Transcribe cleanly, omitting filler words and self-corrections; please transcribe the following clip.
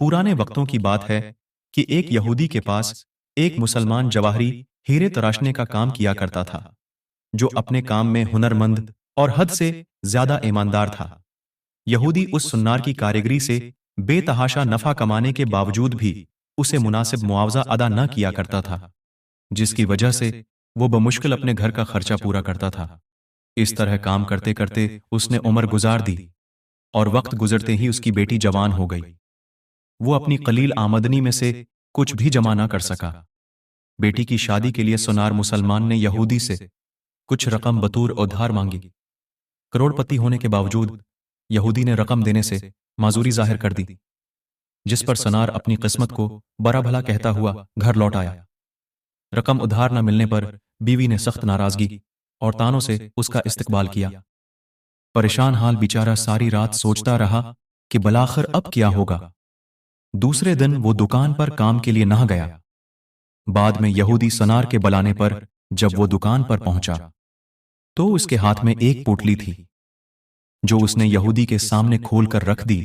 पुराने वक्तों की बात है कि एक यहूदी के पास एक मुसलमान जवाहरी हीरे तराशने का काम किया करता था, जो अपने काम में हुनरमंद और हद से ज्यादा ईमानदार था। यहूदी उस सुन्नार की कारीगरी से बेतहाशा नफा कमाने के बावजूद भी उसे मुनासिब मुआवजा अदा न किया करता था, जिसकी वजह से वो बमुश्किल अपने घर का खर्चा पूरा करता था। इस तरह काम करते करते उसने उम्र गुजार दी और वक्त गुजरते ही उसकी बेटी जवान हो गई। वो अपनी कलील आमदनी में से कुछ भी जमा ना कर सका। बेटी की शादी के लिए सुनार मुसलमान ने यहूदी से कुछ रकम बतौर उधार मांगी। करोड़पति होने के बावजूद यहूदी ने रकम देने से माजूरी जाहिर कर दी, जिस पर सनार अपनी किस्मत को बड़ा भला कहता हुआ घर लौट आया। रकम उधार न मिलने पर बीवी ने सख्त नाराजगी और तानों से उसका इस्तकबाल किया। परेशान हाल बेचारा सारी रात सोचता रहा कि बलाखिर अब क्या होगा। दूसरे दिन वो दुकान पर काम के लिए ना गया। बाद में यहूदी सनार के बुलाने पर जब वो दुकान पर पहुंचा तो उसके हाथ में एक पोटली थी, जो उसने यहूदी के सामने खोल कर रख दी